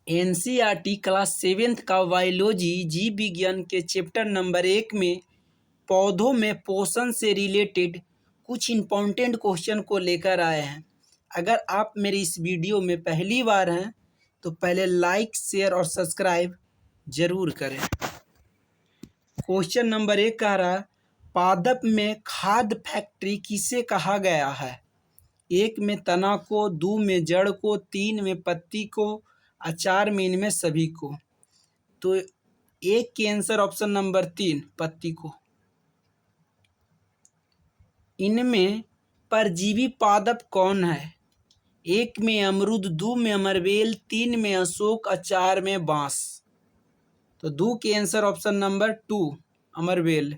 NCERT class 7th का biology जीव विज्ञान के चैप्टर नंबर 1 में पौधों में पोषण से रिलेटेड कुछ इम्पोर्टेंट क्वेश्चन को लेकर आए हैं। अगर आप मेरी इस वीडियो में पहली बार हैं तो पहले लाइक, शेयर और सब्सक्राइब जरूर करें। क्वेश्चन नंबर 1 कह रहा है, पादप में खाद्य फैक्ट्री किसे कहा गया है? 1 में तना को, 2 में जड़ को, 3 में पत्ती को, 4 में इनमें सभी को। तो 1 की आंसर ऑप्शन नंबर 3 पत्ती को। इनमें परजीवी पादप कौन है? 1 में अमरूद, 2 में अमरवेल, 3 में अशोक और 4 में बांस। तो 2 की आंसर ऑप्शन नंबर 2 अमरवेल।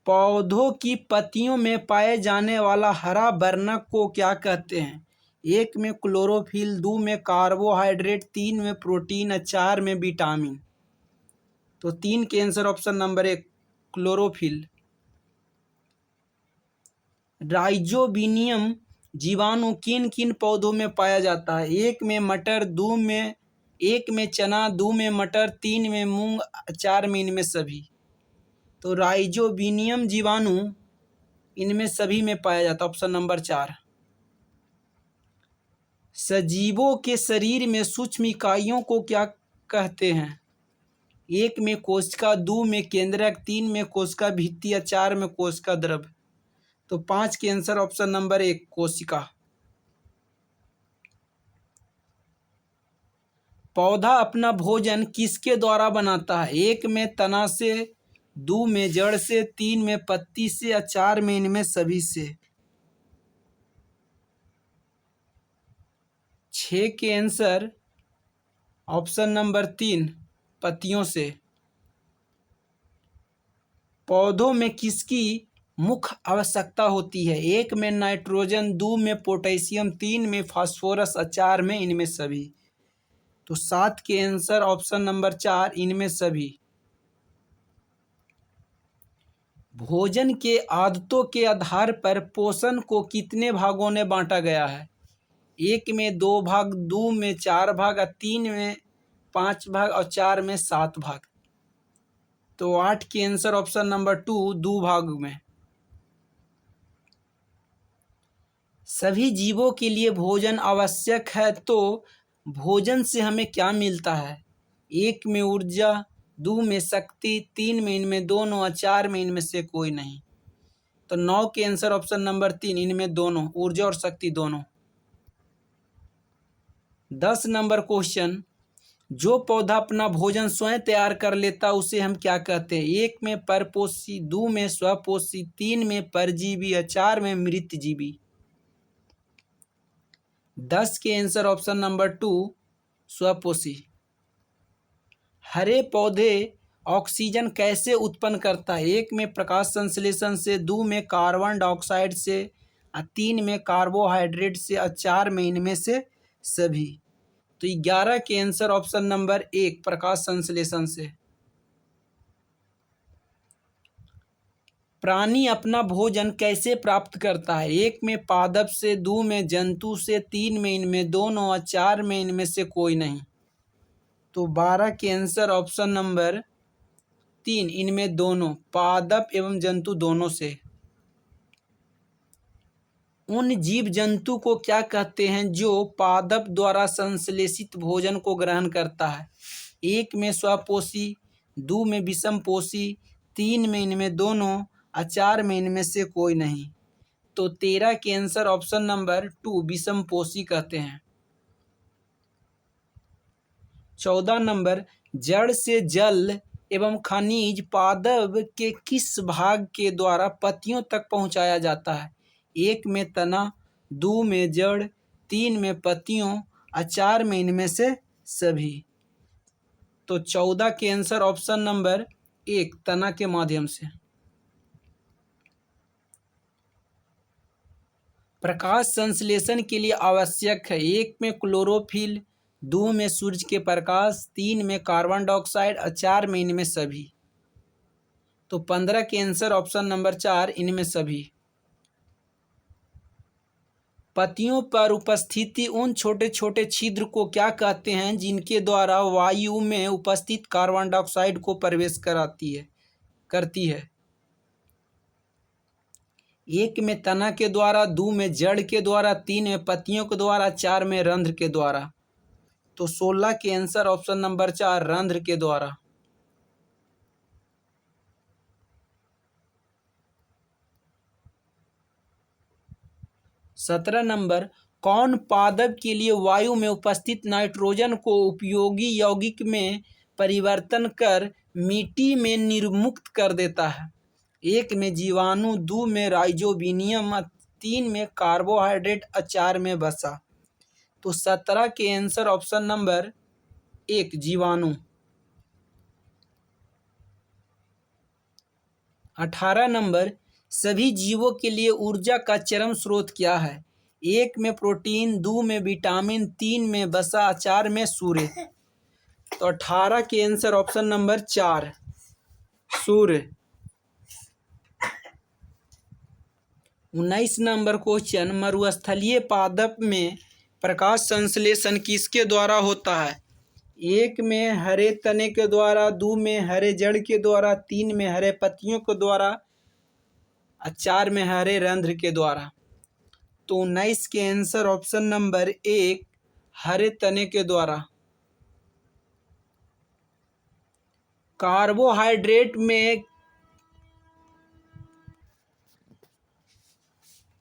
पौधों की पत्तियों में पाए जाने वाला हरा वर्णक को क्या कहते हैं? 1 में क्लोरोफिल, 2 में कार्बोहाइड्रेट, 3 में प्रोटीन और 4 में विटामिन। तो 3 के answer option number 1 chlorophyll. Rhizobium जीवाणु किन किन पौधों में पाया जाता है? 1 में मटर, 1 में चना, 2 में मटर, 3 में मूंग, 4 में इनमें सभी। तो राइजोबियम जीवाणु इनमें सभी में पाया जाता है, ऑप्शन नंबर 4। सजीवों के शरीर में सूक्ष्म इकाइयों को क्या कहते हैं? 1 में कोशिका, 2 में केंद्रक, 3 में कोशिका भित्ति या 4 में कोशिका द्रव। तो 5 के आंसर ऑप्शन नंबर 1 कोशिका। पौधा अपना भोजन किसके द्वारा बनाता है? 1 में तना से, 2 में जड़ से, 3 में पत्ती से या 4 में इनमें सभी से। 6 के आंसर ऑप्शन नंबर 3 पत्तियों से। पौधों में किसकी मुख्य आवश्यकता होती है? 1 में नाइट्रोजन, 2 में पोटेशियम, 3 में फास्फोरस और 4 में इनमें सभी। तो 7 के आंसर ऑप्शन नंबर 4 इनमें सभी। भोजन के आदतों के आधार पर पोषण को कितने भागों में बांटा गया है? 1 में 2 भाग, 2 में 4 भाग, 3 में 5 भाग और 4 में 7 भाग। तो 8 की आंसर ऑप्शन नंबर 2 2 भाग में। सभी जीवों के लिए भोजन आवश्यक है, तो भोजन से हमें क्या मिलता है? 1 में ऊर्जा, 2 में शक्ति, 3 में इनमें दोनों और 4 में इनमें से कोई नहीं। तो 9 के आंसर ऑप्शन नंबर 3 इनमें दोनों, ऊर्जा और शक्ति दोनों। 10 नंबर क्वेश्चन, जो पौधा अपना भोजन स्वयं तैयार कर लेता उसे हम क्या कहते हैं? 1 में परपोषी, 2 में स्वपोषी, 3 में परजीवी और 4 में मृतजीवी। 10 के आंसर ऑप्शन नंबर 2 स्वपोषी। हरे पौधे ऑक्सीजन कैसे उत्पन्न करता है? 1 में प्रकाश संश्लेषण से, 2 में कार्बन डाइऑक्साइड से, 3 में कार्बोहाइड्रेट से और 4 में इनमें से सभी। तो 11 के आंसर ऑप्शन नंबर 1 प्रकाश संश्लेषण से। प्राणी अपना भोजन कैसे प्राप्त करता है? 1 में पादप से, 2 में जंतु से, 3 में इनमें दोनों और 4 में इनमें से कोई नहीं। तो 12 के आंसर ऑप्शन नंबर 3 इनमें दोनों, पादप एवं जंतु दोनों से। उन जीव जंतु को क्या कहते हैं जो पादप द्वारा संश्लेषित भोजन को ग्रहण करता है? 1 में स्वपोषी, 2 में विषमपोषी, 3 में इनमें दोनों और 4 में इनमें से कोई नहीं। तो 13 के आंसर ऑप्शन नंबर 2 विषमपोषी कहते हैं। 14 नंबर, जड़ से जल एवं खनिज पादप के किस भाग के द्वारा पत्तियों तक पहुंचाया जाता है? 1 में तना, 2 में जड़, 3 में पत्तियों और 4 में इनमें से सभी। तो 14 के आंसर ऑप्शन नंबर 1 तना के माध्यम से। प्रकाश संश्लेषण के लिए आवश्यक है, 1 में क्लोरोफिल, 2 में सूरज के प्रकाश, 3 में कार्बन डाइऑक्साइड और 4 में इनमें सभी। तो 15 के आंसर ऑप्शन नंबर 4 इनमें सभी। पत्तियों पर उपस्थिति उन छोटे छोटे छिद्र को क्या कहते हैं जिनके द्वारा वायु में उपस्थित कार्बन डाइऑक्साइड को प्रवेश करती है। 1 में तना के द्वारा, 2 में जड़ के द्वारा, 3 में पत्तियों के द्वारा, 4 में रंध्र के द्वारा। तो 16 के आंसर ऑप्शन नंबर 4 रंध्र के द्वारा। 17 नंबर, कौन पादप के लिए वायु में उपस्थित नाइट्रोजन को उपयोगी यौगिक में परिवर्तन कर मिट्टी में निर्मुक्त कर देता है? 1 में जीवाणु, 2 में राइजोबियम, 3 में कार्बोहाइड्रेट, 4 में वसा। तो 17 के आंसर ऑप्शन नंबर 1 जीवाणु। 18 नंबर, सभी जीवों के लिए ऊर्जा का चरम स्रोत क्या है? 1 में प्रोटीन, 2 में विटामिन, 3 में वसा, 4 में सूर्य। तो 18 के आंसर ऑप्शन नंबर 4 सूर्य। 19 नंबर क्वेश्चन, मरुस्थलीय पादप में प्रकाश संश्लेषण किसके द्वारा होता है? 1 में हरे तने के द्वारा, 2 में हरे जड़ के द्वारा, 3 में हरे पत्तियों के द्वारा, 4 में हरे रंध्र के द्वारा। तो 19 के आंसर ऑप्शन नंबर 1 हरे तने के द्वारा।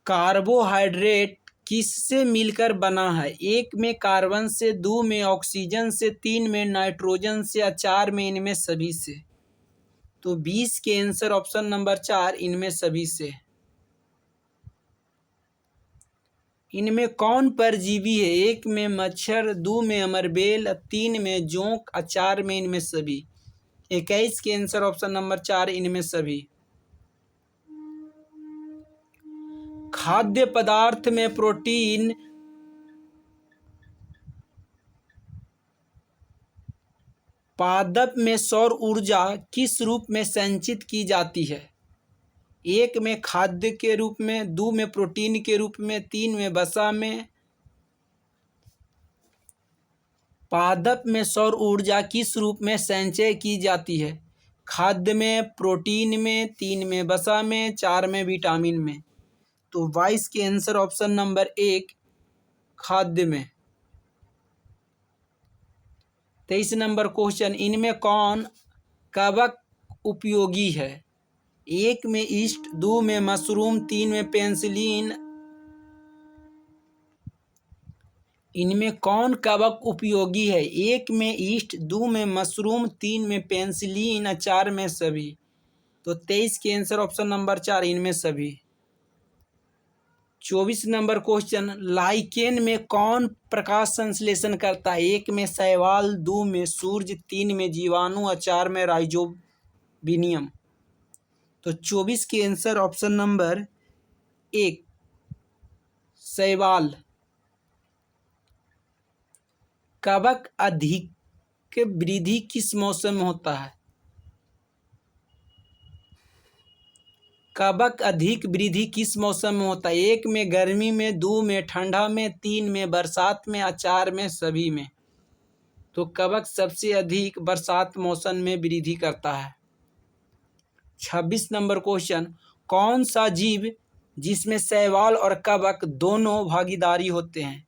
कार्बोहाइड्रेट किससे मिलकर बना है? 1 में कार्बन से, 2 में ऑक्सीजन से, 3 में नाइट्रोजन से, या 4 में इनमें सभी से। तो 20 के आंसर ऑप्शन नंबर 4 इनमें सभी से। इनमें कौन परजीवी है? 1 में मच्छर, 2 में अमरबेल, 3 में जोंक, 4 में इनमें सभी। 21 के आंसर ऑप्शन नंबर 4 इनमें सभी। खाद्य पदार्थ में प्रोटीन पादप में सौर ऊर्जा किस रूप में संचित की जाती है? 1 में खाद्य के रूप में, 2 में प्रोटीन के रूप में, 3 में वसा में। पादप में सौर ऊर्जा किस रूप में संचय की जाती है? खाद्य में, प्रोटीन में, 3 में वसा में, 4 में विटामिन में। तो 22 के आंसर ऑप्शन नंबर 1 खाद्य में। 23 नंबर क्वेश्चन, इनमें कौन कवक उपयोगी है? 1 में ईस्ट, 2 में मशरूम, 3 में पेनिसिलिन। इनमें कौन कवक उपयोगी है? 1 में ईस्ट, 2 में मशरूम, 3 में पेनिसिलिन, 4 में सभी। तो 23 के आंसर ऑप्शन नंबर 4 इनमें सभी। 24 नंबर क्वेश्चन, लाइकेन में कौन प्रकाश संश्लेषण करता है? 1 में शैवाल, 2 में सूर्य, 3 में जीवाणु, और 4 में राइजोबियम। तो 24 के आंसर ऑप्शन नंबर 1 शैवाल। कवक अधिक वृद्धि किस मौसम में होता है? कवक अधिक वृद्धि किस मौसम में होता है? 1 में गर्मी में, 2 में ठंडा में, 3 में बरसात में, 4 में सभी में। तो कवक सबसे अधिक बरसात मौसम में वृद्धि करता है। 26 नंबर क्वेश्चन, कौन सा जीव जिसमें शैवाल और कवक दोनों भागीदारी होते हैं?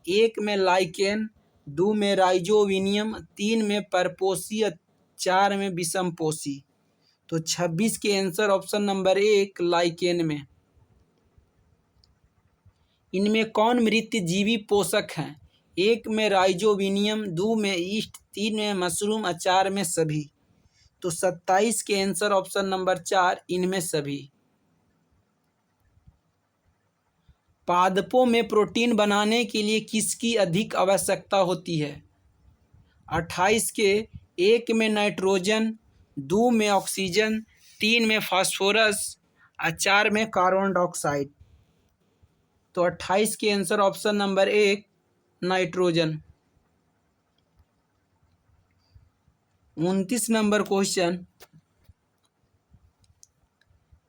1 में लाइकेन, 2 में राइजोबियम, 3 में परपोषी, 4 में विषमपोषी। तो 26 के आंसर ऑप्शन नंबर 1 लाइकेन में। इनमें कौन मृतजीवी पोषक हैं? 1 में राइजोबियम, 2 में ईस्ट, 3 में मशरूम, 4 में सभी। तो 27 के आंसर ऑप्शन नंबर 4 इनमें सभी। पादपों में प्रोटीन बनाने के लिए किसकी अधिक आवश्यकता होती है? 28 के 1 में नाइट्रोजन, 2 में ऑक्सीजन, 3 में फास्फोरस, 4 में कार्बन डाइऑक्साइड। तो 28 के answer option number 1 nitrogen. 29 number question,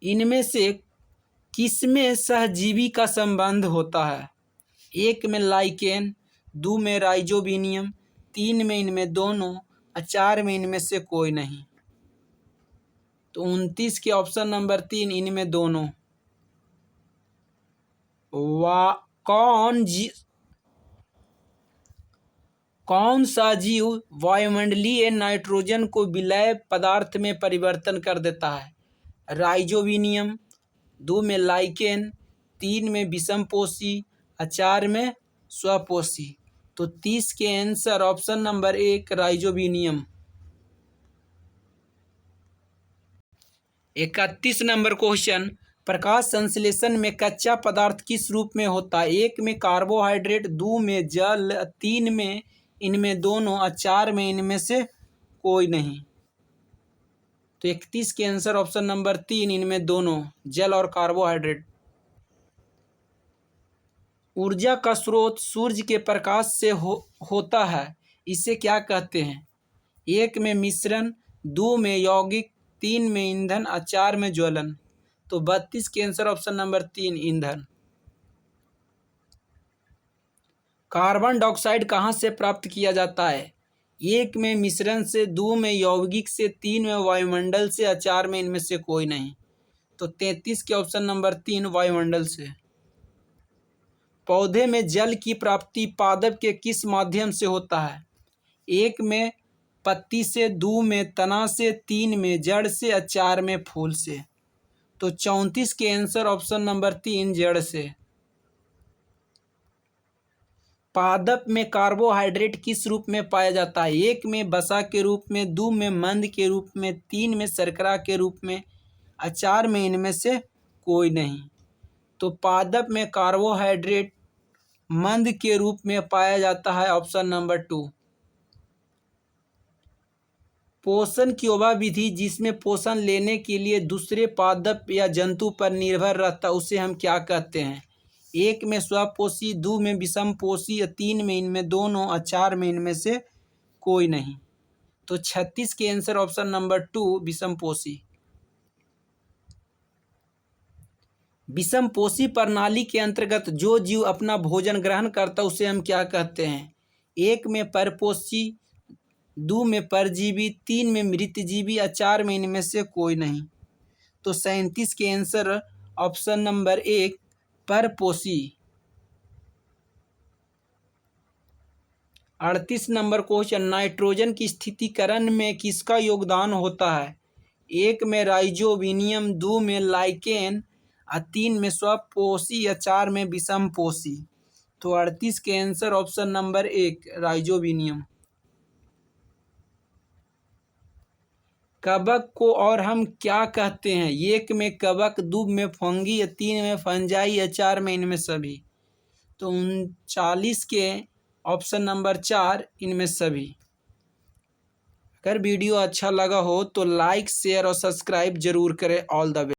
इनमें से किसमें सहजीवी का संबंध होता है? एक में लाइकेन, 2 में राइजोबिनियम, 3 में इनमें दोनों और 4 में इनमें से कोई नहीं। तो 29 के ऑप्शन नंबर 3 इनमें दोनों। कौन सा जीव वायुमंडलीय नाइट्रोजन को विलय पदार्थ में परिवर्तन कर देता है? राइजोबिनियम, 2 में लाइकेन, 3 में विषमपोषी और 4 में स्वपोषी। तो 30 के answer option number 1 rhizobium. 31 number question, प्रकाश संश्लेषण में कच्चा पदार्थ किस रूप में होता है? 1 में कार्बोहाइड्रेट, 2 में जल, 3 में इनमें दोनों और 4 में इनमें से कोई नहीं। तो 31 के आंसर ऑप्शन नंबर 3 इनमें दोनों, जल और कार्बोहाइड्रेट। ऊर्जा का स्रोत सूर्य के प्रकाश से होता है, इसे क्या कहते हैं? 1 में मिश्रण, 2 में यौगिक, 3 में ईंधन और 4 में ज्वलन। तो 32 के आंसर ऑप्शन नंबर 3 ईंधन। कार्बन डाइऑक्साइड कहाँ से प्राप्त किया जाता है? 1 में मिश्रण से, 2 में यौगिक से, 3 में वायुमंडल से और 4 में इनमें से कोई नहीं। तो 33 के ऑप्शन नंबर 3 वायुमंडल से। पौधे में जल की प्राप्ति पादप के किस माध्यम से होता है? 1 में पत्ती से, 2 में तना से, 3 में जड़ से और 4 में फूल से। तो 34 के आंसर ऑप्शन नंबर 3 जड़ से। पादप में कार्बोहाइड्रेट किस रूप में पाया जाता है? 1 में वसा के रूप में, 2 में मंद के रूप में, 3 में शर्करा के रूप में और 4 में इनमें से कोई नहीं। तो पादप में कार्बोहाइड्रेट मंद के रूप में पाया जाता है, ऑप्शन नंबर 2। पोषण क्योवा विधि जिसमें पोषण लेने के लिए दूसरे पादप या जंतु पर निर्भर रहता, उसे हम क्या कहते हैं? 1 में स्वपोषी, 2 में विषमपोषी, 3 में इनमें दोनों और 4 में इनमें से कोई नहीं। तो 36 के आंसर ऑप्शन नंबर 2 विषमपोषी। विषमपोषी प्रणाली के अंतर्गत जो जीव अपना भोजन ग्रहण करता उसे हम क्या कहते हैं? 1 में परपोषी, 2 में परजीवी, 3 में मृतजीवी और 4 में इनमें से कोई नहीं। तो 37 के आंसर ऑप्शन नंबर 1 परपोषी। 38 नंबर क्वेश्चन, नाइट्रोजन की स्थिरीकरण में किसका योगदान होता है? 1 में राइजोबिनियम, 2 में लाइकेन और 3 में स्वपोषी या 4 में विषमपोषी। तो 38 के आंसर ऑप्शन नंबर 1 राइजोबिनियम। कवक को और हम क्या कहते हैं? 1 में कवक, 2 में फंगी, 3 में फंजाई या 4 में इनमें सभी। तो 39 के ऑप्शन नंबर 4 इनमें सभी। अगर वीडियो अच्छा लगा हो तो लाइक, शेयर और सब्सक्राइब जरूर करें। All the best.